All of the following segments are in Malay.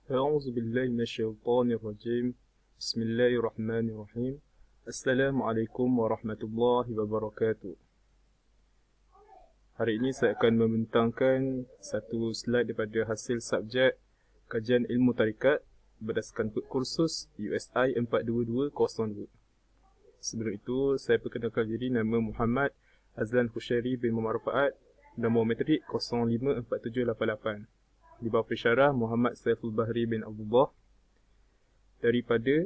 أعوذ بالله من الشيطان الرجيم. بسم الله الرحمن الرحيم. Assalamualaikum warahmatullahi wabarakatuh. Hari ini saya akan membentangkan satu slide daripada hasil subjek kajian ilmu tarikat berdasarkan kursus USI 42202. Sebelum itu, saya perkenalkan diri, nama Muhammad Azlan Khushairi bin Muhammad Rafaat, nombor metrik 054788. Di bawah pensyarah Muhammad Saiful Bahri bin Abdullah daripada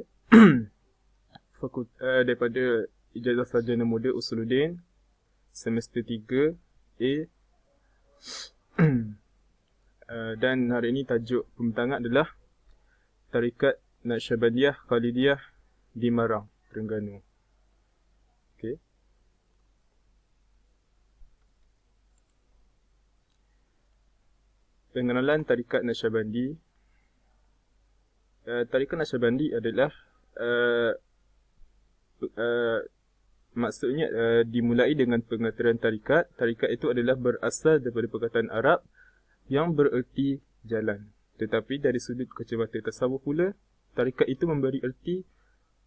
daripada Ijazah Sarjana Muda Usuluddin semester 3 A. Dan hari ini tajuk pembentangan adalah Tarikat Naqsyabandiyah Khalidiyah di Marang, Terengganu. Okey. Pengenalan Tarikat Naqsyabandi. Tarikat Naqsyabandi adalah maksudnya dimulai dengan pengertian tarikat. Tarikat itu adalah berasal daripada perkataan Arab yang bererti jalan. Tetapi dari sudut kacamata tasawuf pula, tarikat itu memberi erti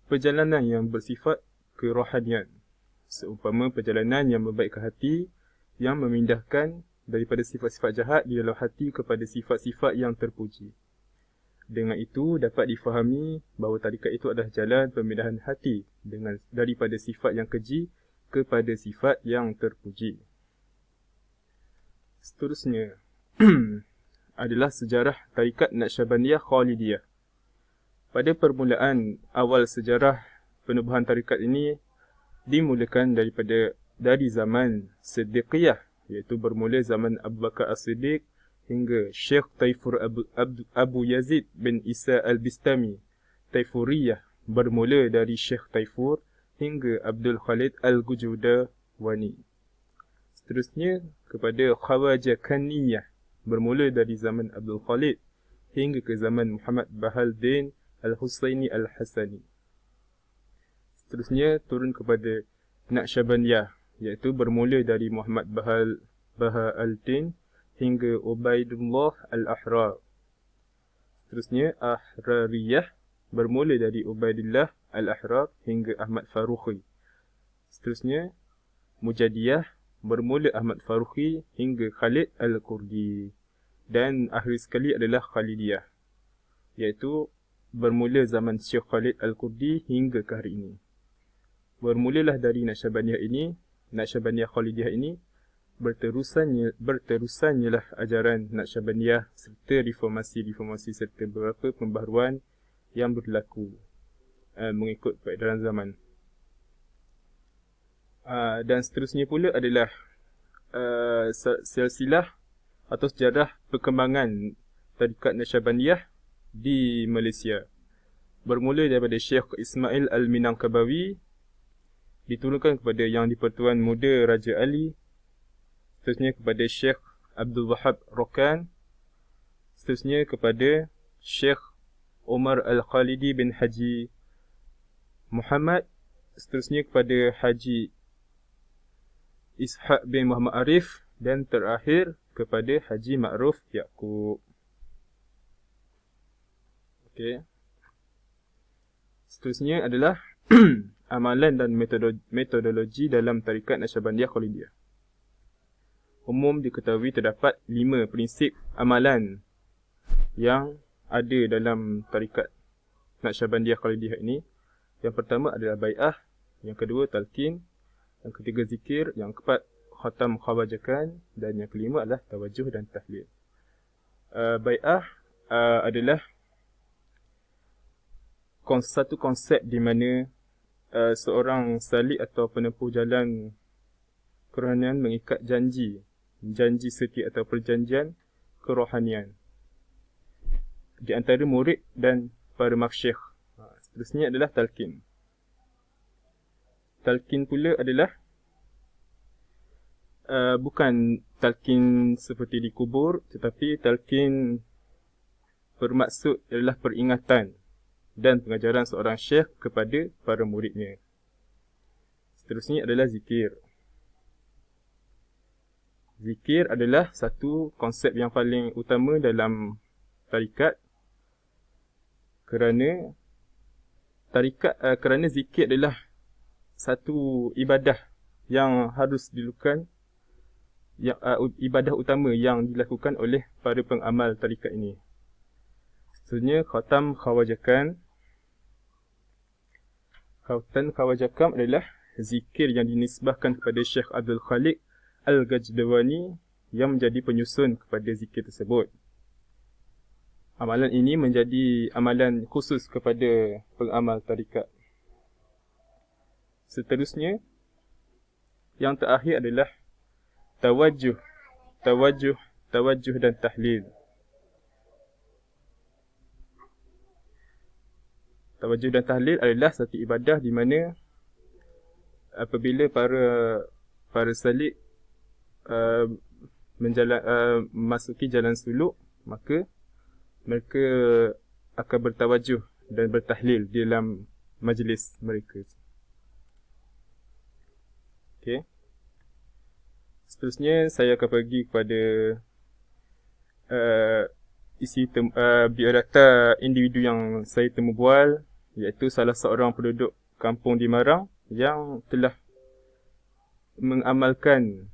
perjalanan yang bersifat kerohanian. Seumpama perjalanan yang membaikkan hati, yang memindahkan daripada sifat-sifat jahat di dalam hati kepada sifat-sifat yang terpuji. Dengan itu dapat difahami bahawa tarikat itu adalah jalan pemindahan hati daripada sifat yang keji kepada sifat yang terpuji. Seterusnya adalah sejarah Tarikat Naqsyabandiyah Khalidiyah. Pada permulaan awal sejarah penubuhan tarikat ini dimulakan dari zaman Siddiqiyah, iaitu bermula zaman Abu Bakar As-Siddiq hingga Syekh Taifur Abu Yazid bin Isa Al-Bistami. Taifuriyah bermula dari Syekh Taifur hingga Abdul Khalid Al-Gujudawani. Seterusnya kepada Khawajah Kaniyah, bermula dari zaman Abdul Khalid hingga ke zaman Muhammad Bahaldin Al-Husaini Al-Hasani. Seterusnya turun kepada Naqsyabandiyah, iaitu bermula dari Muhammad Bahaldin hingga Ubaidullah Al-Ahrar. Seterusnya Ahrariyah, bermula dari Ubaidillah Al-Ahrar hingga Ahmad Farukhi. Seterusnya Mujadiyah, bermula Ahmad Farukhi hingga Khalid Al-Kurdi. Dan akhir sekali adalah Khalidiyah, iaitu bermula zaman Syekh Khalid Al-Kurdi hingga ke hari ini. Bermulalah dari Naqsyabandiyah Khalidiyah ini, berterusannya lah ajaran Naqsyabandiyah serta reformasi serta beberapa pembaharuan yang berlaku mengikut peredaran zaman. Dan seterusnya pula adalah silsilah atau sejarah perkembangan Tarikat Naqsyabandiyah di Malaysia. Bermula daripada Syekh Ismail Al-Minangkabawi, diturunkan kepada Yang di-Pertuan Muda Raja Ali. Seterusnya kepada Syekh Abdul Wahab Rokan. Seterusnya kepada Syekh Omar Al-Khalidi bin Haji Muhammad. Seterusnya kepada Haji Ishaq bin Muhammad Arif. Dan terakhir kepada Haji Ma'ruf Yaqub. Okey. Seterusnya adalah amalan dan metodologi dalam Tarikat Naqsyabandiyah Khalidiyah. Umum diketahui terdapat 5 prinsip amalan yang ada dalam Tarikat Naqsyabandiyah Khalidiyah ini. Yang pertama adalah bai'ah, yang kedua talqin, yang ketiga zikir, yang keempat khatam khawajakan, dan yang kelima adalah tawajuh dan tahlil. Bai'ah adalah satu konsep di mana seorang salik atau penempuh jalan kerohanian mengikat janji setia atau perjanjian kerohanian di antara murid dan para masyayikh. Seterusnya adalah talqin. Talqin pula adalah bukan talqin seperti di kubur, tetapi talqin bermaksud adalah peringatan dan pengajaran seorang syekh kepada para muridnya. Seterusnya adalah zikir. Zikir adalah satu konsep yang paling utama dalam tarikat Kerana kerana zikir adalah satu ibadah yang harus dilakukan, yang ibadah utama yang dilakukan oleh para pengamal tarikat ini. Maksudnya khatam khawajakan. Khatam khawajakam adalah zikir yang dinisbahkan kepada Syekh Abdul Khaliq Al-Gajdawani yang menjadi penyusun kepada zikir tersebut. Amalan ini menjadi amalan khusus kepada pengamal tarikat. Seterusnya, yang terakhir adalah tawajjuh dan tahlil. Tawajjuh dan tahlil adalah satu ibadah di mana apabila para salik memasuki jalan suluk, maka mereka akan bertawajuh dan bertahlil di dalam majlis mereka. Okey. Seterusnya saya akan pergi kepada isi biodata individu yang saya temu bual, iaitu salah seorang penduduk kampung di Marang yang telah mengamalkan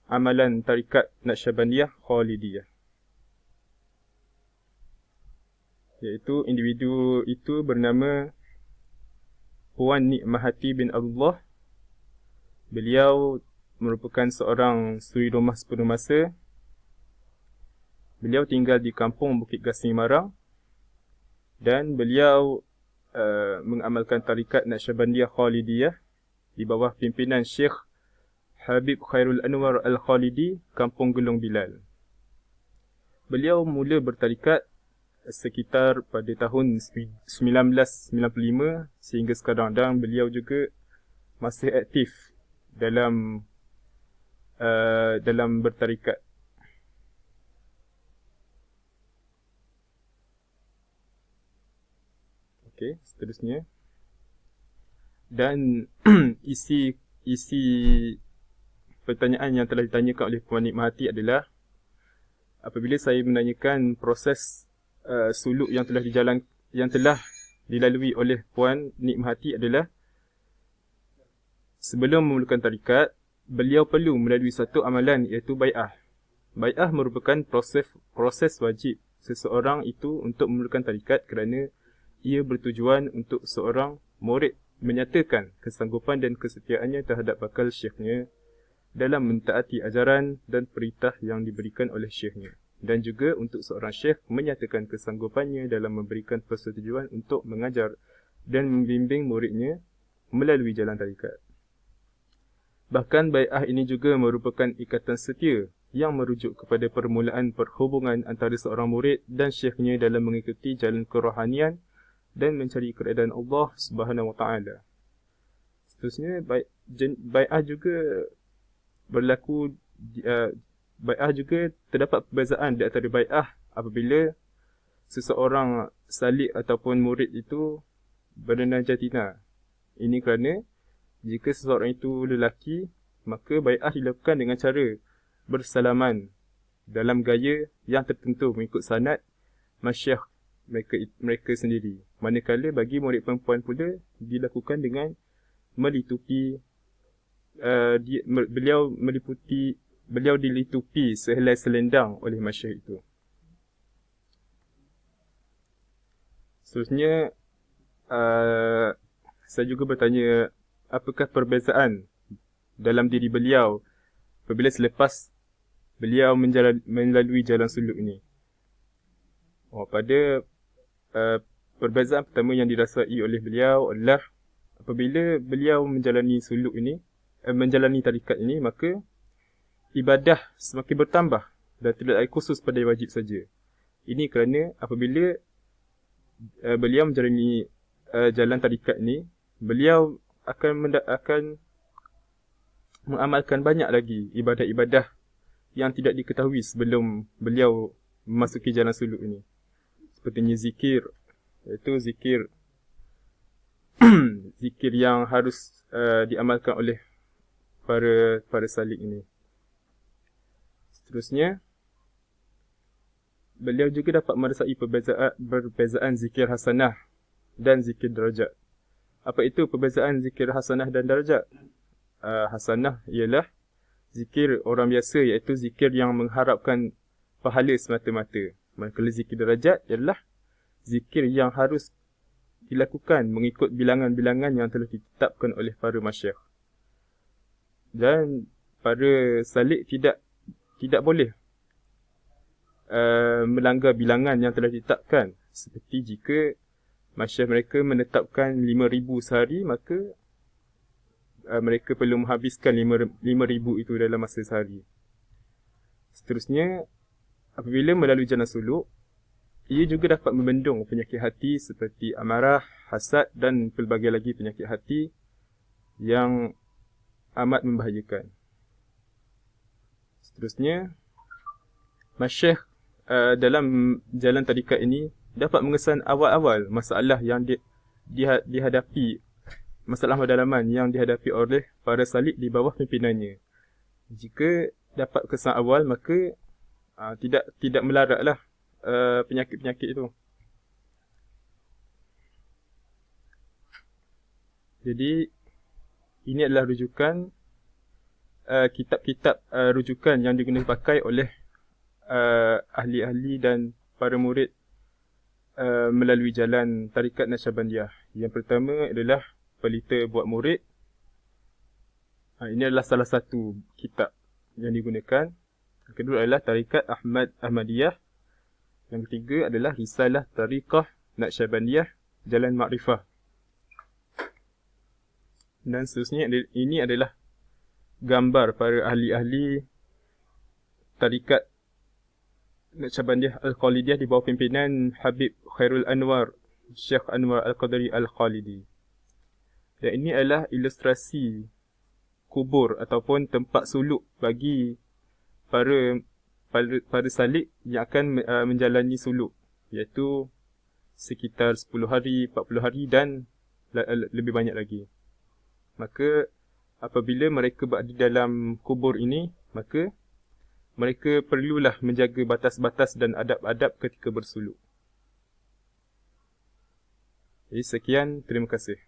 amalan tarikat Naqsyabandiyah Khalidiyah. Iaitu individu itu bernama Puan Nikmahati bin Abdullah. Beliau merupakan seorang suri rumah sepenuh masa. Beliau tinggal di kampung Bukit Gasing, Marang. Dan beliau mengamalkan tarikat Naqsyabandiyah Khalidiyah di bawah pimpinan Syekh Habib Khairul Anwar Al-Khalidi, Kampung Gelong Bilal. Beliau mula bertarikat sekitar pada tahun 1995 sehingga sekarang, dan beliau juga masih aktif dalam bertarikat. Okey, seterusnya. Dan isi pertanyaan yang telah ditanyakan oleh Puan Nikmahati adalah, apabila saya menanyakan proses suluk yang telah dilalui oleh Puan Nikmahati adalah, sebelum memulakan tarikat, beliau perlu melalui satu amalan, iaitu bai'ah. Bai'ah merupakan proses wajib seseorang itu untuk memulakan tarikat, kerana ia bertujuan untuk seorang murid menyatakan kesanggupan dan kesetiaannya terhadap bakal syekhnya dalam mentaati ajaran dan perintah yang diberikan oleh syekhnya, dan juga untuk seorang syekh menyatakan kesanggupannya dalam memberikan persetujuan untuk mengajar dan membimbing muridnya melalui jalan tarikat. Bahkan bai'ah ini juga merupakan ikatan setia yang merujuk kepada permulaan perhubungan antara seorang murid dan syekhnya dalam mengikuti jalan kerohanian dan mencari keredaan Allah Subhanahu Wa Taala. Seterusnya, bai'ah juga berlaku, bai'ah juga terdapat perbezaan di antara bai'ah apabila seseorang salik ataupun murid itu bernama jantina. Ini kerana jika seseorang itu lelaki, maka bai'ah dilakukan dengan cara bersalaman dalam gaya yang tertentu mengikut sanad masyayikh mereka sendiri. Manakala bagi murid perempuan pula dilakukan dengan melitupi beliau dilitupi sehelai selendang oleh masyayikh itu. Seterusnya, saya juga bertanya, apakah perbezaan dalam diri beliau apabila selepas beliau melalui jalan suluk ini. Pada perbezaan pertama yang dirasai oleh beliau adalah apabila beliau menjalani suluk ini, menjalani tarikat ini, maka ibadah semakin bertambah dan tidak khusus pada wajib saja. Ini kerana apabila beliau menjalani jalan tarikat ini, beliau akan mengamalkan banyak lagi ibadah-ibadah yang tidak diketahui sebelum beliau memasuki jalan suluk ini. Sepertinya zikir, iaitu zikir zikir yang harus diamalkan oleh para salik ini. Seterusnya, beliau juga dapat merasai perbezaan zikir hasanah dan zikir darajat. Apa itu perbezaan zikir hasanah dan darajat? Hasanah ialah zikir orang biasa, iaitu zikir yang mengharapkan pahala semata-mata. Manakala zikir darajat ialah zikir yang harus dilakukan mengikut bilangan-bilangan yang telah ditetapkan oleh para masyayikh. Dan para salik tidak boleh melanggar bilangan yang telah ditetapkan. Seperti jika masyayikh mereka menetapkan 5,000 sehari, maka mereka perlu menghabiskan 5,000 itu dalam masa sehari. Seterusnya, apabila melalui jalan suluk, ia juga dapat membendung penyakit hati seperti amarah, hasad dan pelbagai lagi penyakit hati yang amat membahayakan. Seterusnya, masyayikh dalam jalan tarikat ini dapat mengesan awal-awal masalah yang dihadapi, masalah madalaman yang dihadapi oleh para salik di bawah pimpinannya. Jika dapat kesan awal, maka tidak melaratlah penyakit-penyakit itu. Jadi ini adalah rujukan kitab-kitab rujukan yang digunakan pakai oleh ahli-ahli dan para murid melalui jalan tarikat Naqsyabandiyah. Yang pertama adalah Pelita Buat Murid. Ini adalah salah satu kitab yang digunakan. Yang kedua adalah Tarikat Ahmadiyah. Yang ketiga adalah Risalah Tariqah Naqsyabandiyah Jalan Ma'rifah. Dan seterusnya, ini adalah gambar para ahli-ahli tarikat Naqsyabandiyah Al-Khalidiyah di bawah pimpinan Habib Khairul Anwar, Syekh Anwar Al-Qadari Al-Khalidi. Dan ini adalah ilustrasi kubur ataupun tempat suluk bagi para salik yang akan menjalani suluk, iaitu sekitar 10 hari, 40 hari dan lebih banyak lagi. Maka apabila mereka berada dalam kubur ini, maka mereka perlulah menjaga batas-batas dan adab-adab ketika bersuluk. Jadi sekian, terima kasih.